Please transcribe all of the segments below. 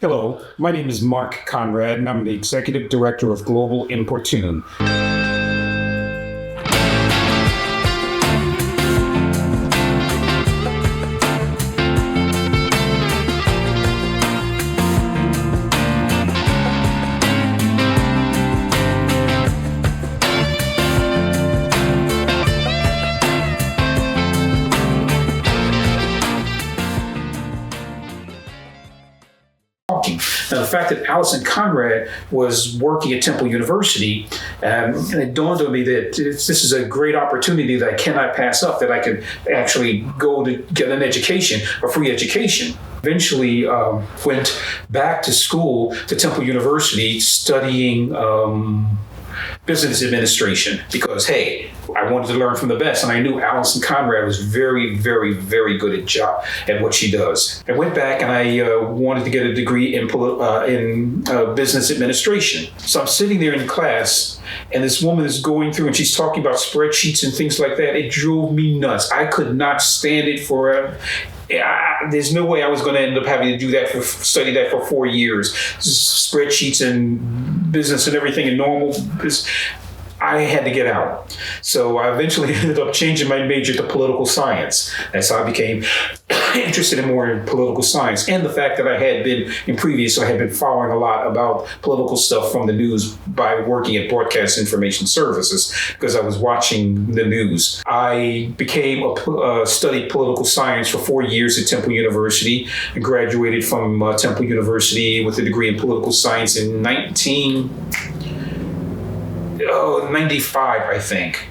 Hello, my name is Mark Konrad, and I'm the Executive Director of Global Importune. Now, the fact that Allison Konrad was working at Temple University, and it dawned on me that this is a great opportunity that I cannot pass up, that I could actually go to get an education, a free education. Eventually went back to school to Temple University studying business administration because, hey, I wanted to learn from the best, and I knew Allison Konrad was very, very, very good at what she does. I went back and I wanted to get a degree in business administration. So I'm sitting there in class, and this woman is going through, and she's talking about spreadsheets and things like that. It drove me nuts. I could not stand it for there's no way I was going to end up having to do that study that for 4 years. Spreadsheets and business and everything and normal. I had to get out. So I eventually ended up changing my major to political science. That's how I became interested in more in political science. And the fact that I had been following a lot about political stuff from the news by working at Broadcast Information Services because I was watching the news. I studied political science for 4 years at Temple University and graduated from Temple University with a degree in political science in 95, I think.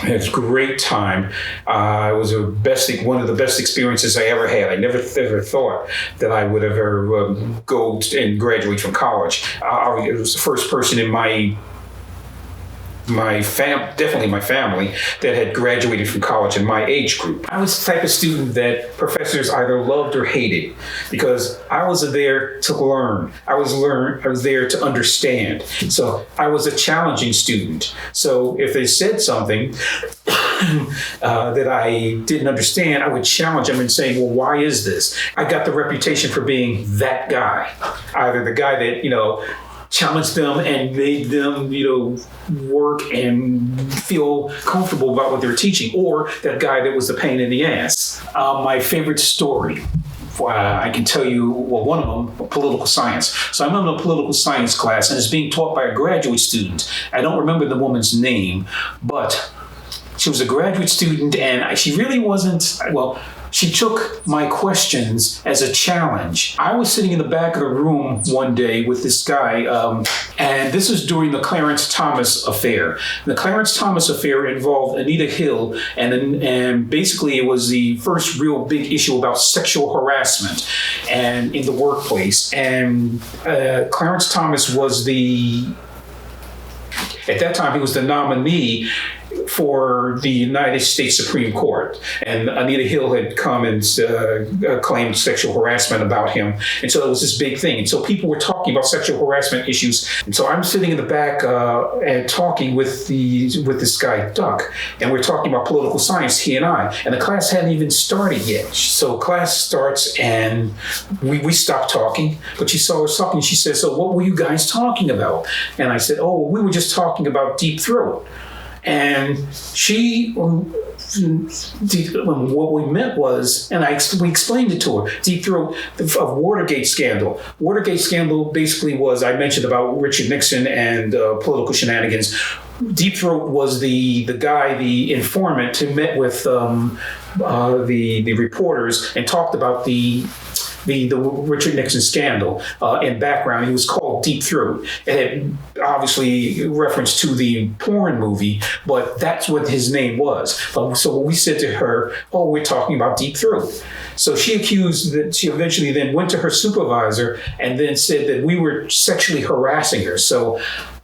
It was a great time. It was one of the best experiences I ever had. I never thought that I would ever go and graduate from college. I was the first person in definitely my family that had graduated from college in my age group. I was the type of student that professors either loved or hated because I was there to learn. I was there to understand. So I was a challenging student. So if they said something that I didn't understand, I would challenge them and say, well, why is this? I got the reputation for being that guy, either the guy that, challenged them and made them, work and feel comfortable about what they were teaching, or that guy that was the pain in the ass. My favorite story, I can tell you, one of them, political science. So I'm in a political science class, and it's being taught by a graduate student. I don't remember the woman's name, but she was a graduate student, and she really wasn't, she took my questions as a challenge. I was sitting in the back of the room one day with this guy, and this was during the Clarence Thomas affair. The Clarence Thomas affair involved Anita Hill, and basically it was the first real big issue about sexual harassment and in the workplace. And Clarence Thomas was at that time, he was the nominee for the United States Supreme Court. And Anita Hill had come and claimed sexual harassment about him. And so it was this big thing. And so people were talking about sexual harassment issues. And so I'm sitting in the back and talking with this guy, Duck. And we're talking about political science, he and I. And the class hadn't even started yet. So class starts and we stopped talking. But she saw us talking. She said, so what were you guys talking about? And I said, we were just talking about deep throat. And what we meant was, and we explained it to her, deep throat of Watergate scandal. Watergate scandal basically was, I mentioned about Richard Nixon and political shenanigans. Deep Throat was the guy, the informant, who met with the reporters and talked about the Richard Nixon scandal in background. He was called Deep Throat. It had obviously reference to the porn movie, but that's what his name was. So we said to her, we're talking about Deep Throat. So she eventually then went to her supervisor and then said that we were sexually harassing her. So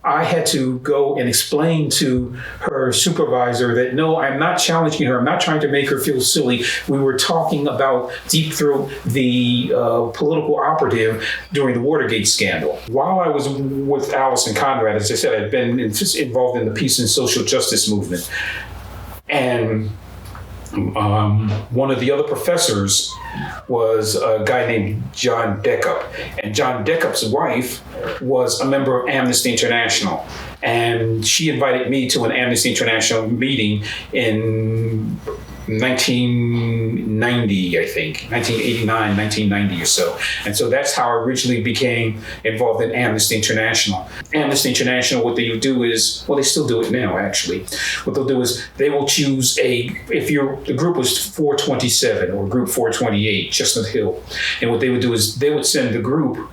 I had to go and explain to her supervisor that, no, I'm not challenging her. I'm not trying to make her feel silly. We were talking about Deep Throat, the political operative during the Watergate scandal. While I was with Allison Konrad, as I said, I'd been involved in the peace and social justice movement. And One of the other professors was a guy named John Deckup. And John Deckup's wife was a member of Amnesty International. And she invited me to an Amnesty International meeting in 1990, I think, 1989, 1990 or so. And so that's how I originally became involved in Amnesty International. Amnesty International, what they do is, well, they still do it now, actually. What they'll do is they will choose the group was 427 or group 428, Chestnut Hill. And what they would do is they would send the group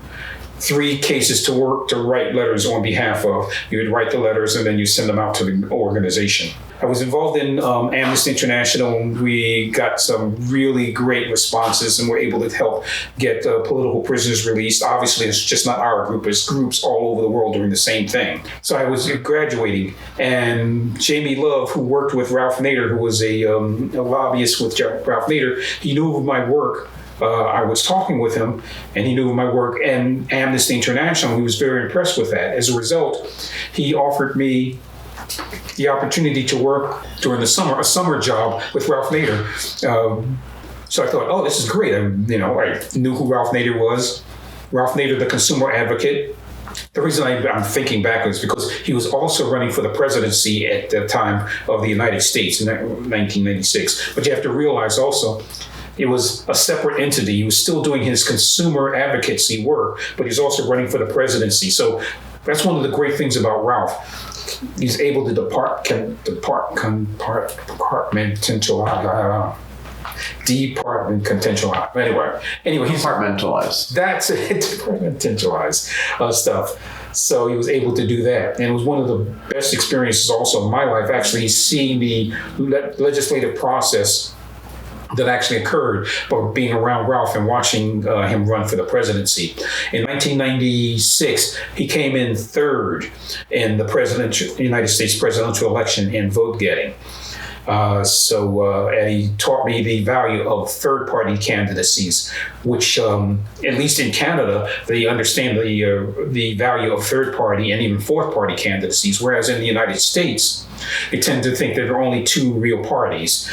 3 cases to write letters on behalf of. You would write the letters and then you send them out to the organization. I was involved in Amnesty International, and we got some really great responses and were able to help get political prisoners released. Obviously, it's just not our group, it's groups all over the world doing the same thing. So I was graduating, and Jamie Love, who worked with Ralph Nader, who was a lobbyist with Ralph Nader, he knew of my work. I was talking with him, and he knew of my work and Amnesty International. He was very impressed with that. As a result, he offered me the opportunity to work during the summer, a summer job with Ralph Nader. So I thought, oh, this is great. I knew who Ralph Nader was. Ralph Nader, the consumer advocate. The reason I'm thinking back is because he was also running for the presidency at the time of the United States in 1996. But you have to realize also, it was a separate entity. He was still doing his consumer advocacy work, but he was also running for the presidency. So that's one of the great things about Ralph. He's able to departmentalize. Anyway, he's Compartmentalize. That's it, departmentalize stuff. So he was able to do that. And it was one of the best experiences also in my life, actually seeing the legislative process that actually occurred by being around Ralph and watching him run for the presidency. In 1996, he came in third in the United States presidential election in vote getting. And he taught me the value of third-party candidacies, which, at least in Canada, they understand the value of third-party and even fourth-party candidacies, whereas in the United States, they tend to think there are only 2 real parties.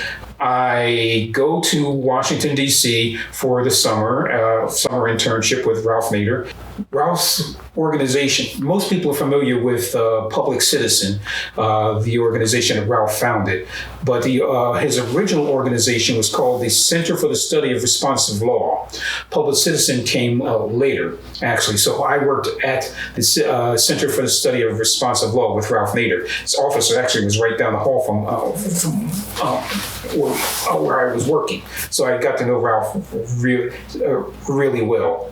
I go to Washington, D.C. for the summer internship with Ralph Nader. Ralph's organization, most people are familiar with Public Citizen, the organization that Ralph founded, but his original organization was called the Center for the Study of Responsive Law. Public Citizen came later, actually, so I worked at the Center for the Study of Responsive Law with Ralph Nader. His office actually was right down the hall from where I was working, so I got to know Ralph really well.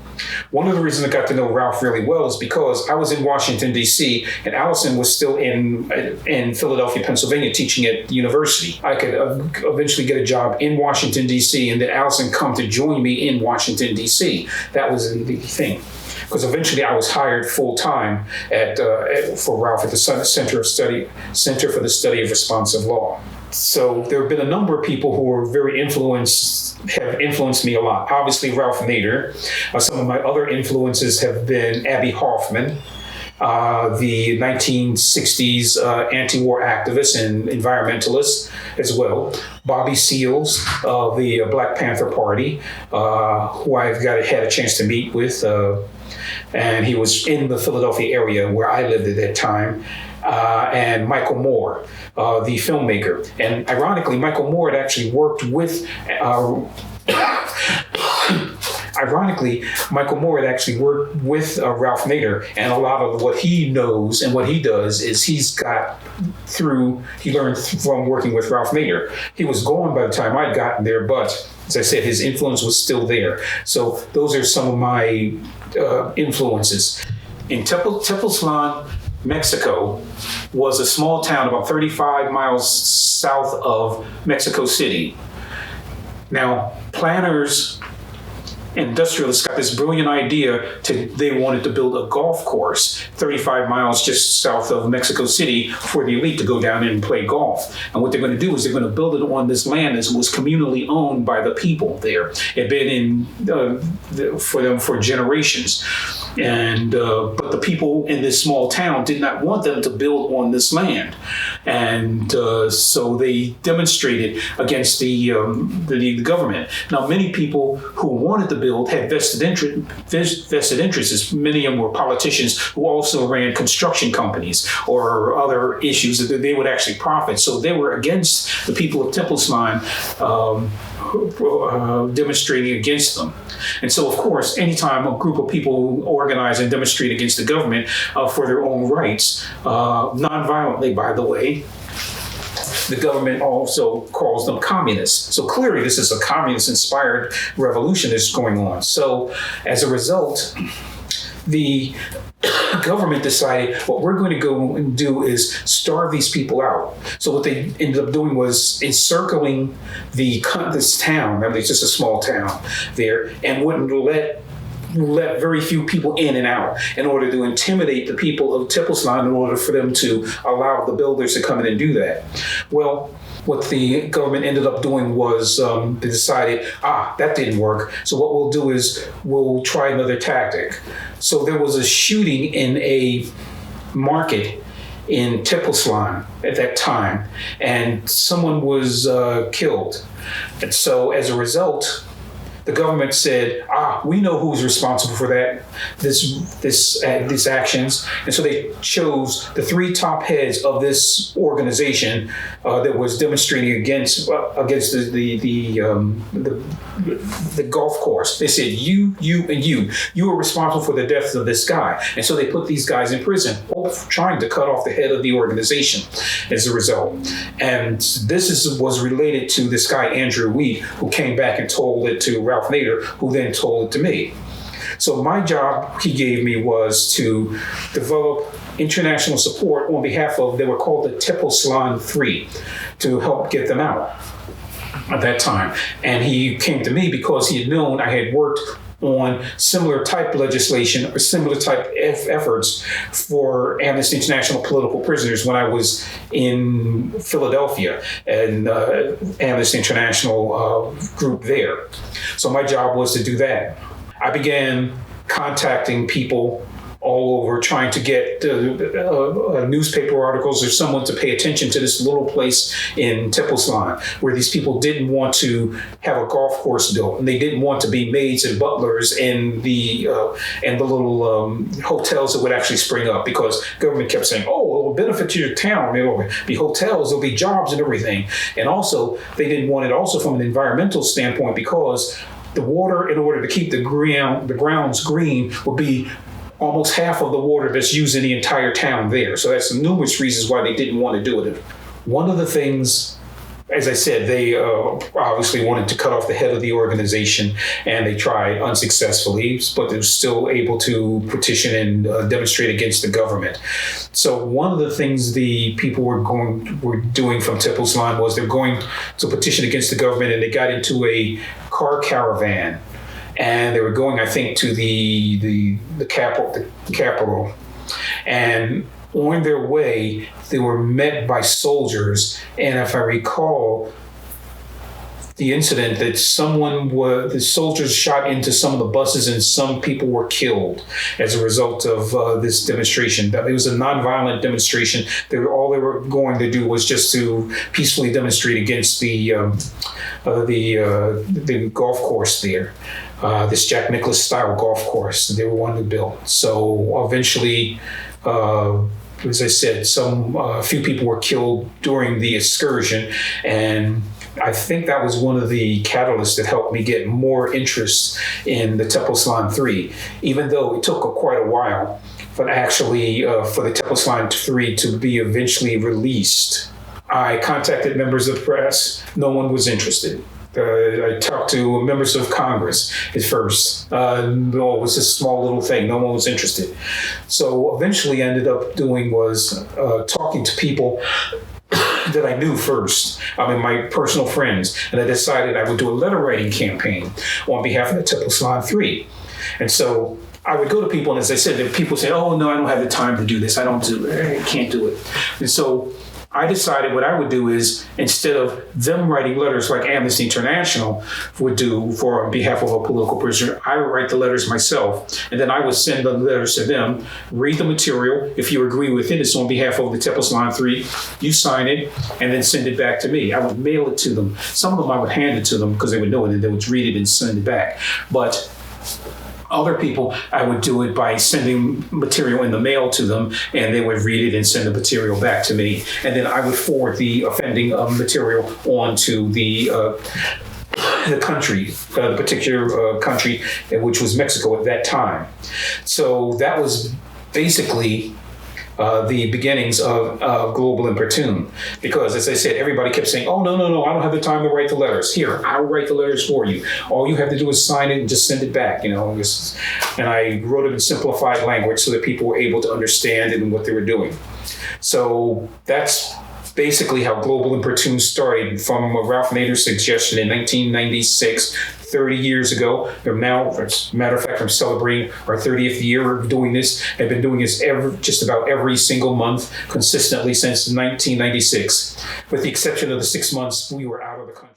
One of the reasons I got to know Ralph really well is because I was in Washington, D.C., and Allison was still in Philadelphia, Pennsylvania, teaching at the university. I could eventually get a job in Washington, D.C., and then Allison come to join me in Washington, D.C. That was the thing. Because eventually I was hired full-time for Ralph at the Center for the Study of Responsive Law. So there have been a number of people who are have influenced me a lot. Obviously, Ralph Nader. Some of my other influences have been Abby Hoffman, the 1960s anti-war activist and environmentalist as well. Bobby Seals of the Black Panther Party, who I've had a chance to meet with. And he was in the Philadelphia area where I lived at that time. And Michael Moore, the filmmaker. And ironically, Michael Moore had actually worked with Ralph Nader, and a lot of what he knows and what he does is he learned from working with Ralph Nader. He was gone by the time I'd gotten there, but as I said, his influence was still there. So those are some of my influences. In Tepoztlan, Mexico was a small town about 35 miles south of Mexico City. Now, planners, industrialists got this brilliant idea they wanted to build a golf course 35 miles just south of Mexico City for the elite to go down and play golf. And what they're going to do is they're going to build it on this land that was communally owned by the people there. It had been for them for generations. And but the people in this small town did not want them to build on this land. And so they demonstrated against the government. Now, many people who wanted to build had vested interests. Many of them were politicians who also ran construction companies or other issues that they would actually profit. So they were against the people of Temple Sline, demonstrating against them. And so, of course, anytime a group of people organize and demonstrate against the government for their own rights, non-violently, by the way, the government also calls them communists. So clearly this is a communist-inspired revolution that's going on. So as a result, the government decided what we're going to go and do is starve these people out. So what they ended up doing was encircling this town. I mean, it's just a small town there, and wouldn't let very few people in and out in order to intimidate the people of Temple Sline in order for them to allow the builders to come in and do that. Well, what the government ended up doing was they decided, that didn't work. So what we'll do is we'll try another tactic. So there was a shooting in a market in Temple Sline at that time, and someone was killed. And so as a result, the government said, we know who's responsible for that, these actions. And so they chose the three top heads of this organization that was demonstrating against the golf course. They said, you are responsible for the deaths of this guy. And so they put these guys in prison, both trying to cut off the head of the organization as a result. And this was related to this guy, Andrew Wheat, who came back and told it to Ralph Nader, who then told it to me. So my job he gave me was to develop international support on behalf of, they were called the Temple Sline 3, to help get them out at that time. And he came to me because he had known I had worked on similar type legislation or similar type efforts for Amnesty International political prisoners when I was in Philadelphia and Amnesty International group there. So my job was to do that. I began contacting people all over, trying to get newspaper articles or someone to pay attention to this little place in Temple Sline where these people didn't want to have a golf course built, and they didn't want to be maids and butlers in the little hotels that would actually spring up, because government kept saying, it will benefit to your town. There'll be hotels, there'll be jobs and everything. And also, they didn't want it also from an environmental standpoint, because the water, in order to keep the grounds green, would be almost half of the water that's used in the entire town there. So that's numerous reasons why they didn't want to do it. One of the things, as I said, they obviously wanted to cut off the head of the organization, and they tried unsuccessfully, but they were still able to petition and demonstrate against the government. So one of the things the people were doing from Temple Sline was they're going to petition against the government, and they got into a car caravan. And they were going, I think, to the capital. And on their way, they were met by soldiers. And if I recall the incident, that the soldiers shot into some of the buses and some people were killed as a result of this demonstration. It was a nonviolent demonstration. All they were going to do was just to peacefully demonstrate against the golf course there. This Jack Nicklaus style golf course they were wanting to build. So eventually, as I said, a few people were killed during the excursion, and I think that was one of the catalysts that helped me get more interest in the Temple Sline 3, even though it took quite a while for the Temple Sline 3 to be eventually released. I contacted members of the press. No one was interested. I talked to members of Congress at first. It was a small little thing. No one was interested. So eventually I ended up doing was talking to people that I knew first, my personal friends, and I decided I would do a letter writing campaign on behalf of the Temple Sline 3. And so I would go to people, and as I said, people say, no, I don't have the time to do this. I can't do it. And so I decided what I would do is, instead of them writing letters like Amnesty International would do for on behalf of a political prisoner, I would write the letters myself, and then I would send the letters to them, read the material. If you agree with it, it's on behalf of the Tepos 3, you sign it, and then send it back to me. I would mail it to them. Some of them I would hand it to them because they would know it, and they would read it and send it back. But other people, I would do it by sending material in the mail to them, and they would read it and send the material back to me. And then I would forward the offending material on to the country, the particular country, which was Mexico at that time. So that was basically the beginnings of Global Importune. Because, as I said, everybody kept saying, oh, no, I don't have the time to write the letters. Here, I'll write the letters for you. All you have to do is sign it and just send it back, And I wrote it in simplified language so that people were able to understand it and what they were doing. So that's basically how Global Importune started, from Ralph Nader's suggestion in 1996, 30 years ago. Now, as a matter of fact, I'm celebrating our 30th year of doing this. I've been doing this just about every single month consistently since 1996, with the exception of the 6 months we were out of the country.